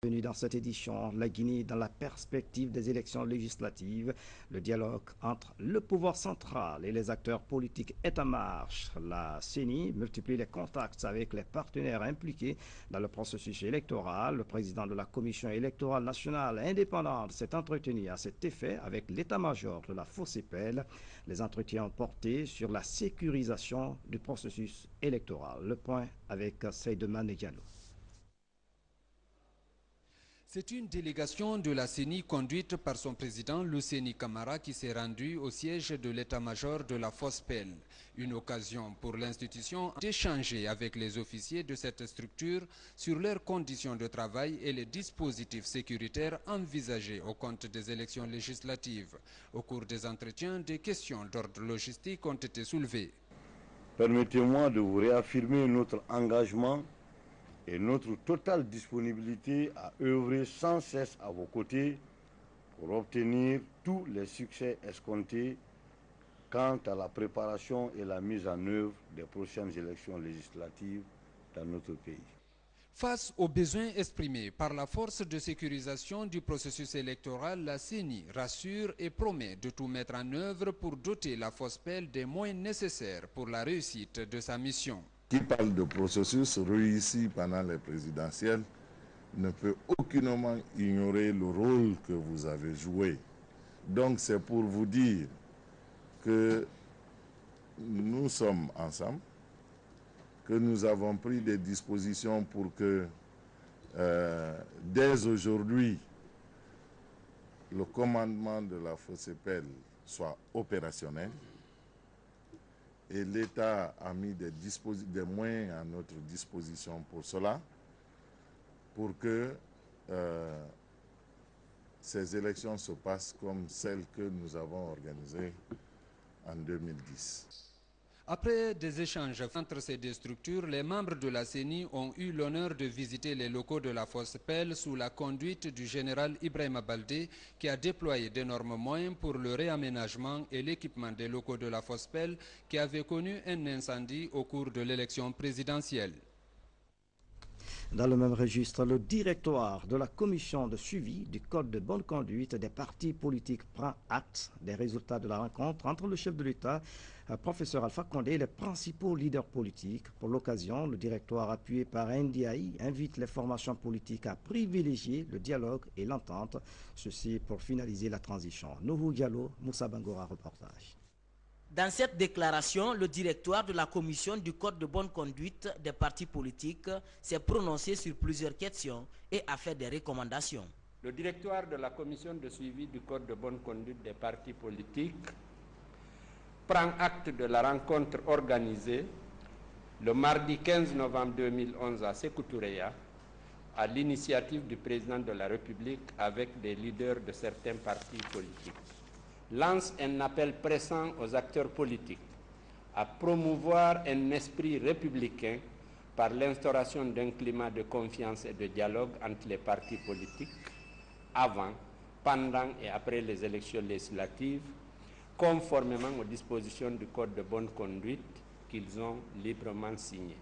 Bienvenue dans cette édition, la Guinée dans la perspective des élections législatives. Le dialogue entre le pouvoir central et les acteurs politiques est en marche. La CENI multiplie les contacts avec les partenaires impliqués dans le processus électoral. Le président de la Commission électorale nationale indépendante s'est entretenu à cet effet avec l'état-major de la FOSEPEL. Les entretiens ont porté sur la sécurisation du processus électoral. Le point avec Seydouane Diallo. C'est une délégation de la CENI conduite par son président Luceni Camara qui s'est rendue au siège de l'état-major de la FOSPEL. Une occasion pour l'institution d'échanger avec les officiers de cette structure sur leurs conditions de travail et les dispositifs sécuritaires envisagés au compte des élections législatives. Au cours des entretiens, des questions d'ordre logistique ont été soulevées. Permettez-moi de vous réaffirmer notre engagement et notre totale disponibilité à œuvrer sans cesse à vos côtés pour obtenir tous les succès escomptés quant à la préparation et la mise en œuvre des prochaines élections législatives dans notre pays. Face aux besoins exprimés par la force de sécurisation du processus électoral, la CENI rassure et promet de tout mettre en œuvre pour doter la FOSPEL des moyens nécessaires pour la réussite de sa mission. Qui parle de processus réussi pendant les présidentielles ne peut aucunement ignorer le rôle que vous avez joué. Donc c'est pour vous dire que nous sommes ensemble, que nous avons pris des dispositions pour que dès aujourd'hui, le commandement de la FOSEPEL soit opérationnel. Et l'État a mis des moyens à notre disposition pour cela, pour que ces élections se passent comme celles que nous avons organisées en 2010. Après des échanges entre ces deux structures, les membres de la CENI ont eu l'honneur de visiter les locaux de la FOSPEL sous la conduite du général Ibrahima Baldé, qui a déployé d'énormes moyens pour le réaménagement et l'équipement des locaux de la FOSPEL qui avait connu un incendie au cours de l'élection présidentielle. Dans le même registre, le directoire de la commission de suivi du code de bonne conduite des partis politiques prend acte des résultats de la rencontre entre le chef de l'État, professeur Alpha Condé, et les principaux leaders politiques. Pour l'occasion, le directoire appuyé par NDI invite les formations politiques à privilégier le dialogue et l'entente, ceci pour finaliser la transition. Nouhou Diallo, Moussa Bangora, reportage. Dans cette déclaration, le directoire de la commission du code de bonne conduite des partis politiques s'est prononcé sur plusieurs questions et a fait des recommandations. Le directoire de la commission de suivi du code de bonne conduite des partis politiques prend acte de la rencontre organisée le mardi 15 novembre 2011 à Sékou Touréya à l'initiative du président de la République avec des leaders de certains partis politiques. Lance un appel pressant aux acteurs politiques à promouvoir un esprit républicain par l'instauration d'un climat de confiance et de dialogue entre les partis politiques avant, pendant et après les élections législatives, conformément aux dispositions du Code de bonne conduite qu'ils ont librement signé.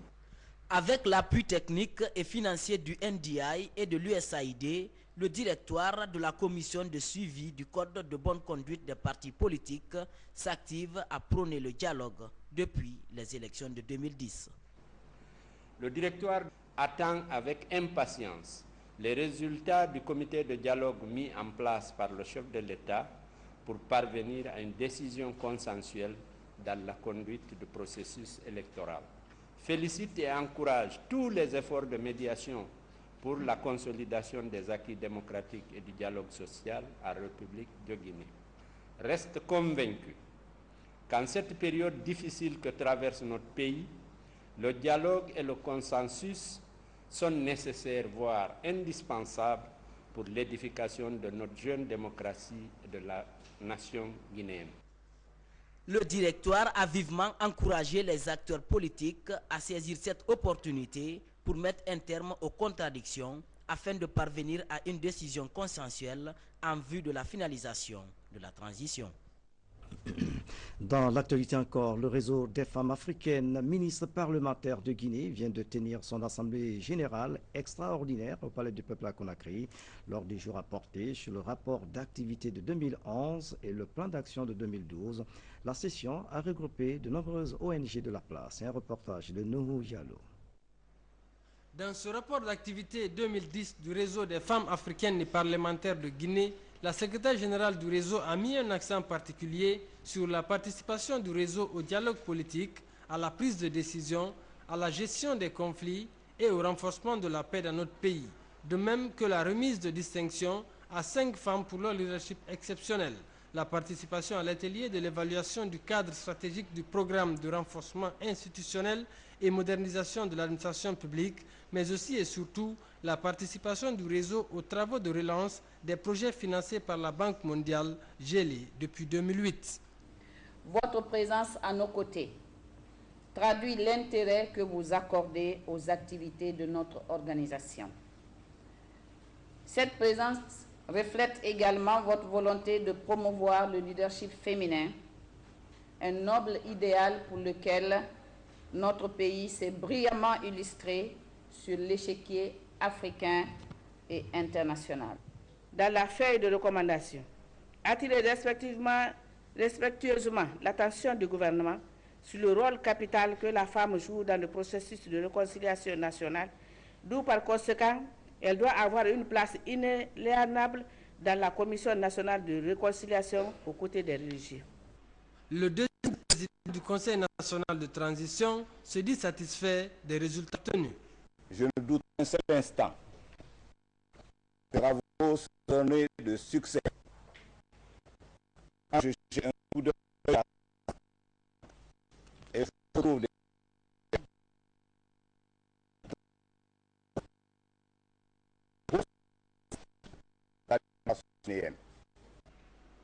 Avec l'appui technique et financier du NDI et de l'USAID, le directoire de la commission de suivi du code de bonne conduite des partis politiques s'active à prôner le dialogue depuis les élections de 2010. Le directoire attend avec impatience les résultats du comité de dialogue mis en place par le chef de l'État pour parvenir à une décision consensuelle dans la conduite du processus électoral. Félicite et encourage tous les efforts de médiation pour la consolidation des acquis démocratiques et du dialogue social à la République de Guinée. Reste convaincu qu'en cette période difficile que traverse notre pays, le dialogue et le consensus sont nécessaires, voire indispensables pour l'édification de notre jeune démocratie et de la nation guinéenne. Le directoire a vivement encouragé les acteurs politiques à saisir cette opportunité pour mettre un terme aux contradictions afin de parvenir à une décision consensuelle en vue de la finalisation de la transition. Dans l'actualité encore, le réseau des femmes africaines, ministre parlementaire de Guinée, vient de tenir son assemblée générale extraordinaire au Palais du Peuple à Conakry. Lors du jour à porter sur le rapport d'activité de 2011 et le plan d'action de 2012, la session a regroupé de nombreuses ONG de la place. Un reportage de Nohou Diallo. Dans ce rapport d'activité 2010 du réseau des femmes africaines et parlementaires de Guinée, la secrétaire générale du réseau a mis un accent particulier sur la participation du réseau au dialogue politique, à la prise de décision, à la gestion des conflits et au renforcement de la paix dans notre pays, de même que la remise de distinction à 5 femmes pour leur leadership exceptionnel, la participation à l'atelier de l'évaluation du cadre stratégique du programme de renforcement institutionnel et modernisation de l'administration publique, mais aussi et surtout la participation du réseau aux travaux de relance des projets financés par la Banque mondiale gelée depuis 2008. Votre présence à nos côtés traduit l'intérêt que vous accordez aux activités de notre organisation. Cette présence reflète également votre volonté de promouvoir le leadership féminin, un noble idéal pour lequel notre pays s'est brillamment illustré sur l'échiquier africain et international. Dans la feuille de recommandation, attirer respectueusement l'attention du gouvernement sur le rôle capital que la femme joue dans le processus de réconciliation nationale, d'où par conséquent, elle doit avoir une place inaliénable dans la Commission nationale de réconciliation aux côtés des religieux. Le deuxième président du Conseil national de transition se dit satisfait des résultats obtenus. Je ne doute un seul instant que les travaux seront nés de succès. Quand je jette un coup d'œil et je trouve des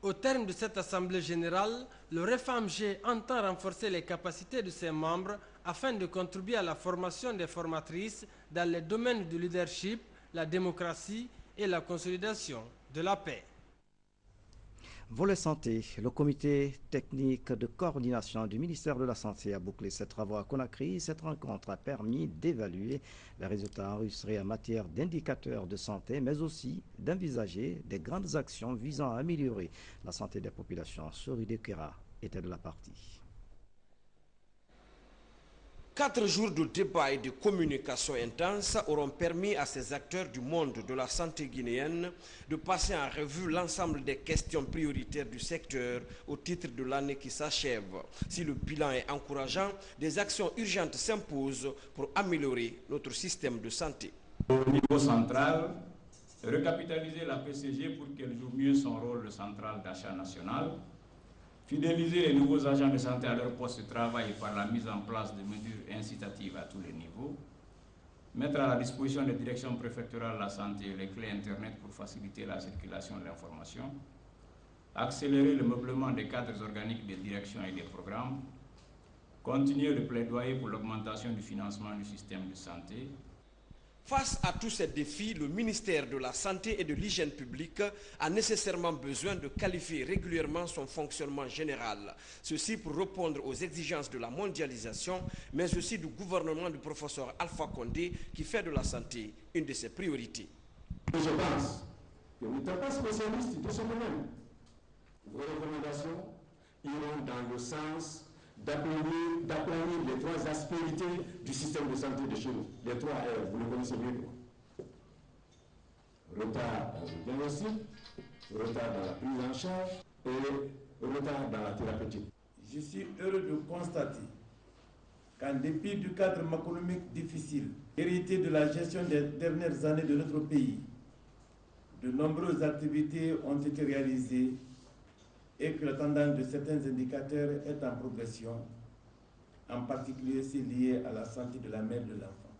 Au terme de cette assemblée générale, le REFAMG entend renforcer les capacités de ses membres afin de contribuer à la formation des formatrices dans les domaines du leadership, la démocratie et la consolidation de la paix. Volet santé, le comité technique de coordination du ministère de la Santé a bouclé ses travaux à Conakry. Cette rencontre a permis d'évaluer les résultats enregistrés en matière d'indicateurs de santé, mais aussi d'envisager des grandes actions visant à améliorer la santé des populations. Soride Kera était de la partie. 4 jours de débat et de communication intense auront permis à ces acteurs du monde de la santé guinéenne de passer en revue l'ensemble des questions prioritaires du secteur au titre de l'année qui s'achève. Si le bilan est encourageant, des actions urgentes s'imposent pour améliorer notre système de santé. Au niveau central, recapitaliser la PCG pour qu'elle joue mieux son rôle central d'achat national, fidéliser les nouveaux agents de santé à leur poste de travail par la mise en place de mesures incitatives à tous les niveaux, mettre à la disposition des directions préfectorales de la santé les clés Internet pour faciliter la circulation de l'information, accélérer le meublement des cadres organiques des directions et des programmes, continuer le plaidoyer pour l'augmentation du financement du système de santé. Face à tous ces défis, le ministère de la Santé et de l'Hygiène publique a nécessairement besoin de qualifier régulièrement son fonctionnement général. Ceci pour répondre aux exigences de la mondialisation, mais aussi du gouvernement du professeur Alpha Condé qui fait de la santé une de ses priorités. Je pense que vous n'êtes pas spécialiste de ce domaine. Vos recommandations iront dans le sens d'aplanir les 3 aspérités du système de santé de chez nous. Les 3 R, vous le connaissez mieux que moi. Retard dans le diagnostic, retard dans la prise en charge et retard dans la thérapeutique. Je suis heureux de constater qu'en dépit du cadre macroéconomique difficile, hérité de la gestion des dernières années de notre pays, de nombreuses activités ont été réalisées et que la tendance de certains indicateurs est en progression, en particulier ceux liés à la santé de la mère et de l'enfant.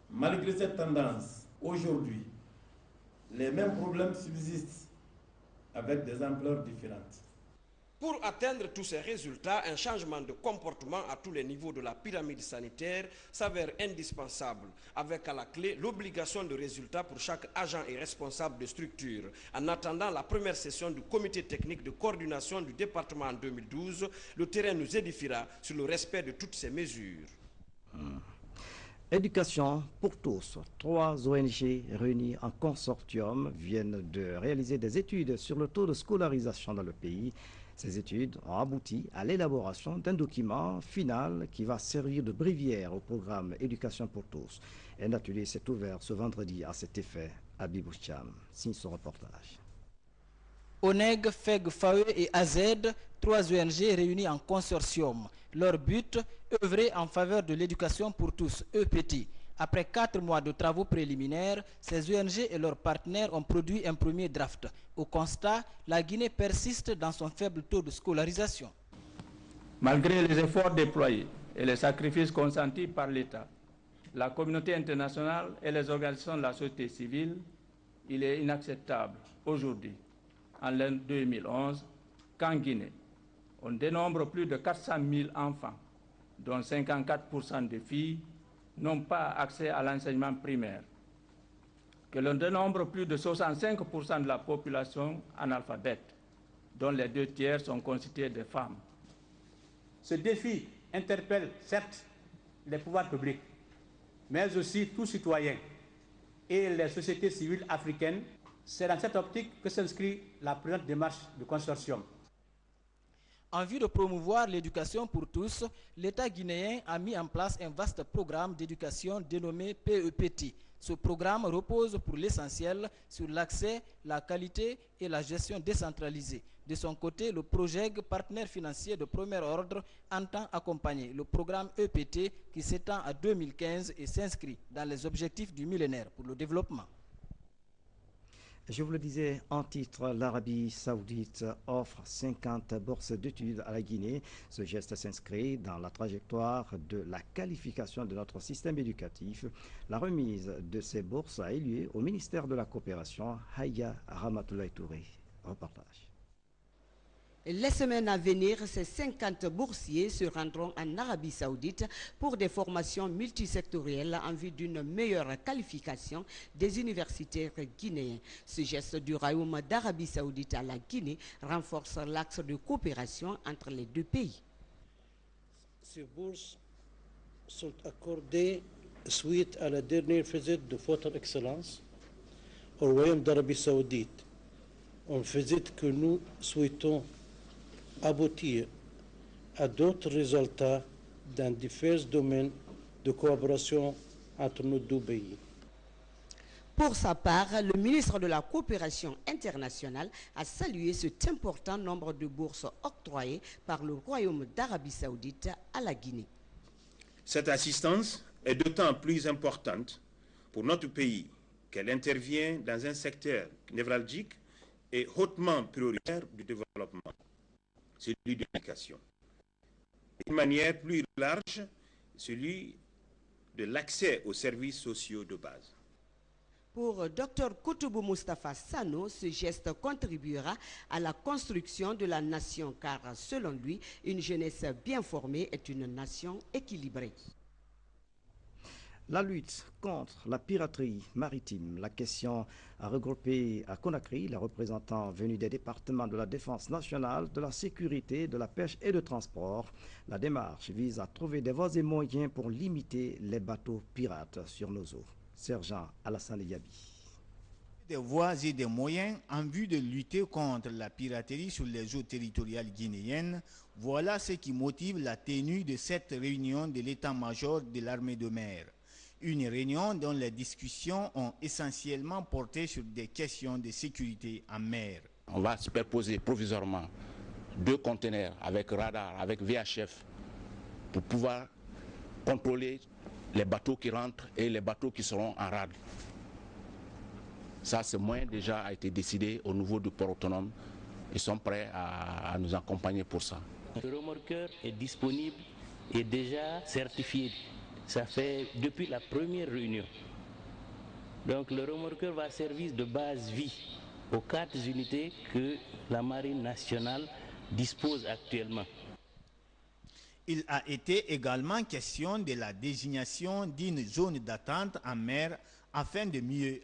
Malgré cette tendance, aujourd'hui, les mêmes problèmes subsistent avec des ampleurs différentes. Pour atteindre tous ces résultats, un changement de comportement à tous les niveaux de la pyramide sanitaire s'avère indispensable, avec à la clé l'obligation de résultats pour chaque agent et responsable de structure. En attendant la première session du comité technique de coordination du département en 2012, le terrain nous édifiera sur le respect de toutes ces mesures. Éducation pour tous. 3 ONG réunies en consortium viennent de réaliser des études sur le taux de scolarisation dans le pays. Ces études ont abouti à l'élaboration d'un document final qui va servir de bréviaire au programme Éducation pour tous. Un atelier s'est ouvert ce vendredi à cet effet à Biboucham. Signe son reportage. ONEG, FEG, FAE et AZ, 3 ONG réunies en consortium. Leur but, œuvrer en faveur de l'éducation pour tous, EPT. Après 4 mois de travaux préliminaires, ces ONG et leurs partenaires ont produit un premier draft. Au constat, la Guinée persiste dans son faible taux de scolarisation. Malgré les efforts déployés et les sacrifices consentis par l'État, la communauté internationale et les organisations de la société civile, il est inacceptable aujourd'hui, en l'an 2011, qu'en Guinée, on dénombre plus de 400 000 enfants, dont 54% de filles, n'ont pas accès à l'enseignement primaire, que l'on dénombre plus de 65% de la population analphabète, dont les 2 tiers sont constitués de femmes. Ce défi interpelle certes les pouvoirs publics, mais aussi tous citoyens et les sociétés civiles africaines. C'est dans cette optique que s'inscrit la présente démarche du consortium. En vue de promouvoir l'éducation pour tous, l'État guinéen a mis en place un vaste programme d'éducation dénommé PEPT. Ce programme repose pour l'essentiel sur l'accès, la qualité et la gestion décentralisée. De son côté, le PROGEG, partenaire financier de premier ordre, entend accompagner le programme EPT qui s'étend à 2015 et s'inscrit dans les objectifs du millénaire pour le développement. Je vous le disais en titre, l'Arabie Saoudite offre 50 bourses d'études à la Guinée. Ce geste s'inscrit dans la trajectoire de la qualification de notre système éducatif. La remise de ces bourses a eu lieu au ministère de la Coopération. Haya Ramatoulaye Touré, reportage. Les semaines à venir, ces 50 boursiers se rendront en Arabie Saoudite pour des formations multisectorielles en vue d'une meilleure qualification des universitaires guinéens. Ce geste du Royaume d'Arabie Saoudite à la Guinée renforce l'axe de coopération entre les 2 pays. Ces bourses sont accordées suite à la dernière visite de votre Excellence au Royaume d'Arabie Saoudite. Une visite que nous souhaitons aboutir à d'autres résultats dans divers domaines de coopération entre nos 2 pays. Pour sa part, le ministre de la Coopération internationale a salué cet important nombre de bourses octroyées par le Royaume d'Arabie Saoudite à la Guinée. Cette assistance est d'autant plus importante pour notre pays qu'elle intervient dans un secteur névralgique et hautement prioritaire du développement, celui de l'éducation. D'une manière plus large, celui de l'accès aux services sociaux de base. Pour Dr Koutoubou Moustapha Sano, ce geste contribuera à la construction de la nation car, selon lui, une jeunesse bien formée est une nation équilibrée. La lutte contre la piraterie maritime, la question a regroupé à Conakry les représentants venus des départements de la défense nationale, de la sécurité, de la pêche et de transport. La démarche vise à trouver des voies et moyens pour limiter les bateaux pirates sur nos eaux. Sergent Alassane Yabi. Des voies et des moyens en vue de lutter contre la piraterie sur les eaux territoriales guinéennes, voilà ce qui motive la tenue de cette réunion de l'état-major de l'armée de mer. Une réunion dont les discussions ont essentiellement porté sur des questions de sécurité en mer. On va superposer provisoirement 2 conteneurs avec radar, avec VHF, pour pouvoir contrôler les bateaux qui rentrent et les bateaux qui seront en rade. Ça, ce moyen déjà a été décidé au niveau du port autonome. Ils sont prêts à nous accompagner pour ça. Le remorqueur est disponible et déjà certifié. Ça fait depuis la première réunion. Donc le remorqueur va servir de base vie aux 4 unités que la Marine nationale dispose actuellement. Il a été également question de la désignation d'une zone d'attente en mer afin de mieux